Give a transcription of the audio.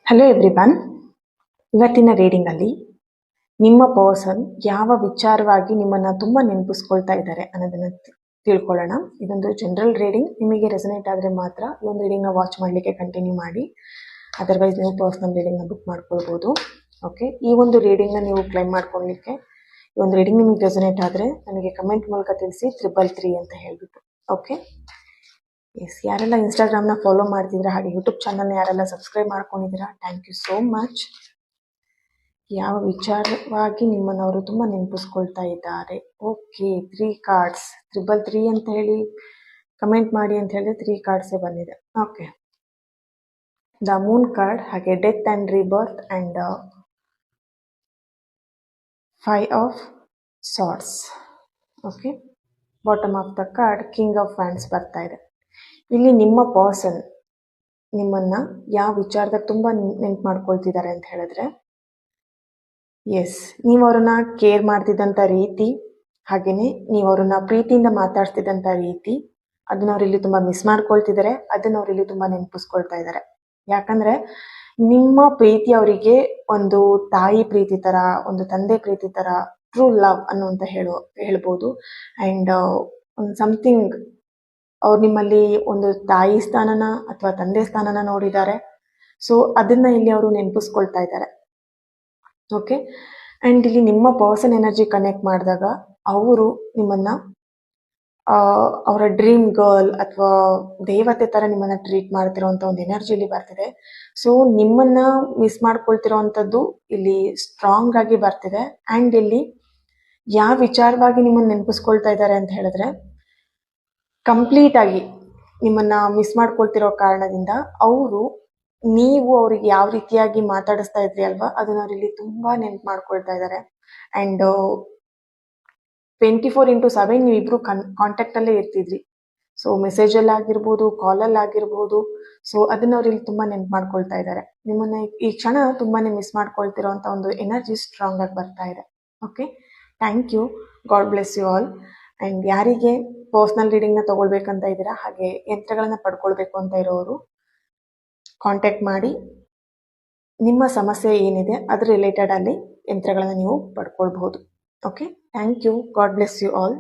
Hello everyone. ಇವತ್ತಿನ ರೀಡಿಂಗಲ್ಲಿ ನಿಮ್ಮ person ಯಾವ ವಿಚಾರವಾಗಿ ನಿಮ್ಮನ್ನು ತುಂಬ ನೆನಪಿಸ್ಕೊಳ್ತಾ ಇದ್ದಾರೆ ಅನ್ನೋದನ್ನು ತಿಳ್ಕೊಳ್ಳೋಣ. ಇದೊಂದು ಜನರಲ್ ರೀಡಿಂಗ್. ನಿಮಗೆ ರೆಸನೇಟ್ ಆದರೆ ಮಾತ್ರ ಈ ಒಂದು ರೀಡಿಂಗ್ನ ವಾಚ್ ಮಾಡಲಿಕ್ಕೆ ಕಂಟಿನ್ಯೂ ಮಾಡಿ. ಅದರ್ವೈಸ್ ನೀವು ಪರ್ಸನಲ್ ರೀಡಿಂಗ್ನ ಬುಕ್ ಮಾಡ್ಕೊಳ್ಬೋದು. ಓಕೆ, ಈ ಒಂದು ರೀಡಿಂಗ್ನ ನೀವು ಕ್ಲೈಮ್ ಮಾಡ್ಕೊಳ್ಳಿಕ್ಕೆ ಈ ಒಂದು ರೀಡಿಂಗ್ ನಿಮಗೆ ರೆಸನೇಟ್ ಆದರೆ ನನಗೆ ಕಮೆಂಟ್ ಮೂಲಕ ತಿಳಿಸಿ 333 ಅಂತ ಹೇಳಿಬಿಟ್ಟು. ಓಕೆ, ಎಸ್, ಯಾರೆಲ್ಲ ಇನ್ಸ್ಟಾಗ್ರಾಮ್ನ ಫಾಲೋ ಮಾಡ್ತಿದ್ದೀರಾ ಹಾಗೆ ಯೂಟ್ಯೂಬ್ ಚಾನಲ್ನ ಯಾರೆಲ್ಲ ಸಬ್ಸ್ಕ್ರೈಬ್ ಮಾಡ್ಕೊಂಡಿದ್ದೀರಾ, ಥ್ಯಾಂಕ್ ಯು ಸೋ ಮಚ್. ಯಾವ ವಿಚಾರವಾಗಿ ನಿಮ್ಮನ್ನು ಅವರು ತುಂಬ ನೆನಪಿಸ್ಕೊಳ್ತಾ ಇದ್ದಾರೆ? ಓಕೆ, 3 ಕಾರ್ಡ್ಸ್ 333 ಅಂತ ಹೇಳಿ ಕಮೆಂಟ್ ಮಾಡಿ ಅಂತ ಹೇಳಿದ್ರೆ 3 ಕಾರ್ಡ್ಸೇ ಬಂದಿದೆ. ಓಕೆ, ದ ಮೂನ್ ಕಾರ್ಡ್, ಹಾಗೆ death and rebirth and 5 of swords. Okay, bottom of the card king of wands ಬರ್ತಾ ಇದೆ. ಇಲ್ಲಿ ನಿಮ್ಮ ಪರ್ಸನ್ ನಿಮ್ಮನ್ನು ಯಾವ ವಿಚಾರದಾಗ ತುಂಬ ನೆನ್ಪು ಮಾಡ್ಕೊಳ್ತಿದ್ದಾರೆ ಅಂತ ಹೇಳಿದ್ರೆ, ಎಸ್, ನೀವು ಅವ್ರನ್ನ ಕೇರ್ ಮಾಡ್ತಿದ್ದಂಥ ರೀತಿ, ಹಾಗೆಯೇ ನೀವು ಅವ್ರನ್ನ ಪ್ರೀತಿಯಿಂದ ಮಾತಾಡ್ತಿದ್ದಂಥ ರೀತಿ, ಅದನ್ನ ಅವ್ರು ಇಲ್ಲಿ ತುಂಬ ಮಿಸ್ ಮಾಡ್ಕೊಳ್ತಿದ್ದಾರೆ. ಅದನ್ನು ಅವ್ರು ಇಲ್ಲಿ ತುಂಬ ನೆನಪಿಸ್ಕೊಳ್ತಾ ಇದ್ದಾರೆ. ಯಾಕಂದರೆ ನಿಮ್ಮ ಪ್ರೀತಿ ಅವರಿಗೆ ಒಂದು ತಾಯಿ ಪ್ರೀತಿ ಥರ, ಒಂದು ತಂದೆ ಪ್ರೀತಿ ಥರ, ಟ್ರೂ ಲವ್ ಅನ್ನುವಂತ ಹೇಳ್ಬೋದು. ಆ್ಯಂಡ್ ಒಂದು ಸಮಥಿಂಗ್ ಅವ್ರು ನಿಮ್ಮಲ್ಲಿ ಒಂದು ತಾಯಿ ಸ್ಥಾನನ ಅಥವಾ ತಂದೆ ಸ್ಥಾನನ ನೋಡಿದ್ದಾರೆ. ಸೊ ಅದನ್ನ ಇಲ್ಲಿ ಅವರು ನೆನಪಿಸ್ಕೊಳ್ತಾ ಇದ್ದಾರೆ. ಓಕೆ, ಆ್ಯಂಡ್ ಇಲ್ಲಿ ನಿಮ್ಮ ಪರ್ಸನ್ ಎನರ್ಜಿ ಕನೆಕ್ಟ್ ಮಾಡಿದಾಗ ಅವರು ನಿಮ್ಮನ್ನ ಅವರ ಡ್ರೀಮ್ ಗರ್ಲ್ ಅಥವಾ ದೇವತೆ ಥರ ನಿಮ್ಮನ್ನ ಟ್ರೀಟ್ ಮಾಡ್ತಿರೋವಂಥ ಒಂದು ಎನರ್ಜಿ ಇಲ್ಲಿ ಬರ್ತಿದೆ. ಸೊ ನಿಮ್ಮನ್ನ ಮಿಸ್ ಮಾಡ್ಕೊಳ್ತಿರೋವಂಥದ್ದು ಇಲ್ಲಿ ಸ್ಟ್ರಾಂಗ್ ಆಗಿ ಬರ್ತಿದೆ. ಆ್ಯಂಡ್ ಇಲ್ಲಿ ಯಾವ ವಿಚಾರವಾಗಿ ನಿಮ್ಮನ್ನ ನೆನಪಿಸ್ಕೊಳ್ತಾ ಇದ್ದಾರೆ ಅಂತ ಹೇಳಿದ್ರೆ, ಕಂಪ್ಲೀಟ್ ಆಗಿ ನಿಮ್ಮನ್ನ ಮಿಸ್ ಮಾಡ್ಕೊಳ್ತಿರೋ ಕಾರಣದಿಂದ ನೀವು ಅವ್ರಿಗೆ ಯಾವ ರೀತಿಯಾಗಿ ಮಾತಾಡಿಸ್ತಾ ಇದ್ರಿ ಅಲ್ವಾ, ಅದನ್ನ ಅವ್ರು ಇಲ್ಲಿ ತುಂಬಾ ನೆನ್ಪು ಮಾಡ್ಕೊಳ್ತಾ ಇದ್ದಾರೆ. ಆ್ಯಂಡ್ 24/7 ನೀವಿಬ್ರು ಕಾಂಟ್ಯಾಕ್ಟ್ ಅಲ್ಲೇ ಇರ್ತಿದ್ರಿ. ಸೊ ಮೆಸೇಜಲ್ಲಿ ಆಗಿರ್ಬೋದು, ಕಾಲಲ್ಲಿ ಆಗಿರ್ಬೋದು. ಸೊ ಅದನ್ನ ಅವ್ರು ಇಲ್ಲಿ ತುಂಬಾ ನೆನ್ಪು ಮಾಡ್ಕೊಳ್ತಾ ಇದ್ದಾರೆ. ನಿಮ್ಮನ್ನ ಈ ಕ್ಷಣ ತುಂಬಾನೇ ಮಿಸ್ ಮಾಡ್ಕೊಳ್ತಿರೋ ಅಂತ ಒಂದು ಎನರ್ಜಿ ಸ್ಟ್ರಾಂಗ್ ಆಗಿ ಬರ್ತಾ ಇದೆ. Okay, thank you. God bless you all. And ಯಾರಿಗೆ ಪರ್ಸ್ನಲ್ ರೀಡಿಂಗ್ನ ತೊಗೊಳ್ಬೇಕಂತ ಇದ್ದೀರಾ, ಹಾಗೆ ಯಂತ್ರಗಳನ್ನು ಪಡ್ಕೊಳ್ಬೇಕು ಅಂತ ಇರೋರು ಕಾಂಟ್ಯಾಕ್ಟ್ ಮಾಡಿ. ನಿಮ್ಮ ಸಮಸ್ಯೆ ಏನಿದೆ ಅದ್ರ ರಿಲೇಟೆಡ್ ಅಲ್ಲಿ ಯಂತ್ರಗಳನ್ನು ನೀವು ಪಡ್ಕೊಳ್ಬಹುದು. Okay, thank you. God bless you all.